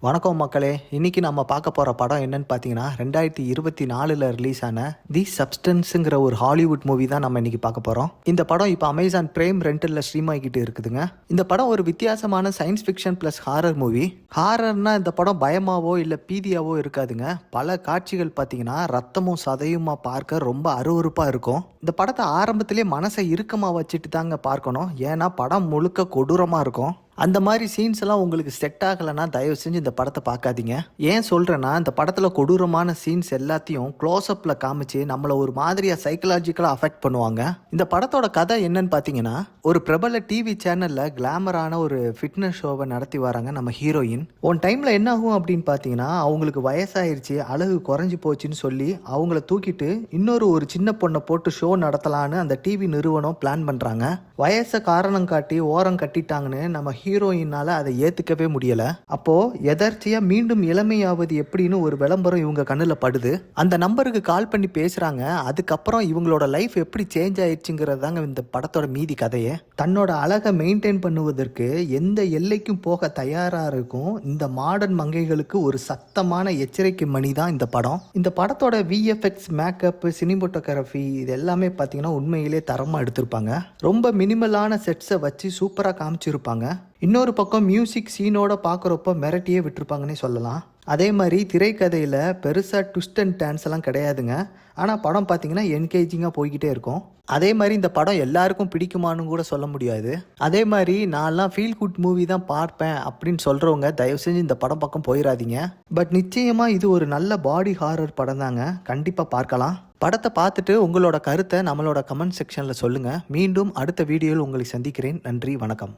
வணக்கம் மக்களே. இன்னைக்கு நம்ம பார்க்க போகிற படம் என்னன்னு பார்த்தீங்கன்னா 2024 ரிலீஸ் ஆன தி சப்ஸ்டன்ஸுங்கிற ஒரு ஹாலிவுட் மூவி தான் நம்ம இன்னைக்கு பார்க்க போகிறோம். இந்த படம் இப்போ அமேசான் பிரைம் ரெண்டலில் ஸ்ட்ரீம் ஆகிக்கிட்டு இருக்குதுங்க. இந்த படம் ஒரு வித்தியாசமான science fiction plus horror movie. ஹாரர்னா இந்த படம் பயமாவோ இல்லை பீதியாவோ இருக்காதுங்க. பல காட்சிகள் பார்த்தீங்கன்னா ரத்தமும் சதையுமா பார்க்க ரொம்ப அருவருப்பாக இருக்கும். இந்த படத்தை ஆரம்பத்திலே மனசை இறுக்கமாக வச்சுட்டு தாங்க பார்க்கணும். ஏன்னா படம் முழுக்க கொடூரமாக இருக்கும். அந்த மாதிரி சீன்ஸ் எல்லாம் உங்களுக்கு செட் ஆகலைன்னா தயவு செஞ்சு இந்த படத்தை பார்க்காதீங்க. ஏன் சொல்கிறேன்னா இந்த படத்தில் கொடூரமான சீன்ஸ் எல்லாத்தையும் க்ளோஸ்அப்பில் காமிச்சு நம்மளை ஒரு மாதிரியாக சைக்கலாஜிக்கலாக அஃபெக்ட் பண்ணுவாங்க. இந்த படத்தோட கதை என்னன்னு பார்த்தீங்கன்னா, ஒரு பிரபல டிவி சேனலில் கிளாமரான ஒரு ஃபிட்னஸ் ஷோவை நடத்தி வராங்க நம்ம ஹீரோயின். ஒன் டைமில் என்ன ஆகும் அப்படின்னு பார்த்தீங்கன்னா, அவங்களுக்கு வயசாயிருச்சு, அழகு குறைஞ்சி போச்சுன்னு சொல்லி அவங்கள தூக்கிட்டு ஒரு சின்ன பொண்ணை போட்டு ஷோ நடத்தலான்னு அந்த டிவி நிறுவனம் பிளான் பண்ணுறாங்க. வயசை காரணம் காட்டி ஓரம் கட்டிட்டாங்கன்னு நம்ம ஹீரோயினால அதை ஏத்துக்கவே முடியல. அப்போ எதர்ச்சியா மீண்டும் இளமையாவது எப்படின்னு ஒரு விளம்பரம் இவங்க கண்ணுல படுது. அந்த நம்பருக்கு கால் பண்ணி பேசுறாங்க. அதுக்கப்புறம் இவங்களோட லைஃப் எப்படி சேஞ்ச் ஆயிடுச்சுங்கிறது தாங்க இந்த படத்தோட மீதி கதையே. தன்னோட அழகை மெயின்டைன் பண்ணுவதற்கு எந்த எல்லைக்கும் போக தயாரா இருக்கும் இந்த மாடர்ன் மங்கைகளுக்கு ஒரு சத்தமான எச்சரிக்கை மணி தான் இந்த படம். இந்த படத்தோட விஎஃப்எக்ஸ், மேக்கப், சினிமோட்டோகிராஃபி இது எல்லாமே பார்த்தீங்கன்னா உண்மையிலே தரமா எடுத்திருப்பாங்க. ரொம்ப மினிமலான செட்ஸை வச்சு சூப்பரா காமிச்சிருப்பாங்க. இன்னொரு பக்கம் மியூசிக் சீனோட பார்க்குறப்ப மிரட்டியே விட்டுருப்பாங்கன்னே சொல்லலாம். அதே மாதிரி திரைக்கதையில் பெருசாக ட்விஸ்ட் அண்ட் டான்ஸ் எல்லாம் கிடையாதுங்க. ஆனால் படம் பார்த்தீங்கன்னா என்கேஜிங்காக போய்கிட்டே இருக்கும். அதே மாதிரி இந்த படம் எல்லாருக்கும் பிடிக்குமான்னு கூட சொல்ல முடியாது. அதே மாதிரி நான்லாம் ஃபீல் குட் மூவி தான் பார்ப்பேன் அப்படின்னு சொல்கிறவங்க தயவு செஞ்சு இந்த படம் பக்கம் போயிடாதீங்க. பட் நிச்சயமாக இது ஒரு நல்ல பாடி ஹாரர் படம் தாங்க. கண்டிப்பாக பார்க்கலாம். படத்தை பார்த்துட்டு உங்களோட கருத்தை நம்மளோட கமெண்ட் செக்ஷனில் சொல்லுங்கள். மீண்டும் அடுத்த வீடியோவில் உங்களை சந்திக்கிறேன். நன்றி, வணக்கம்.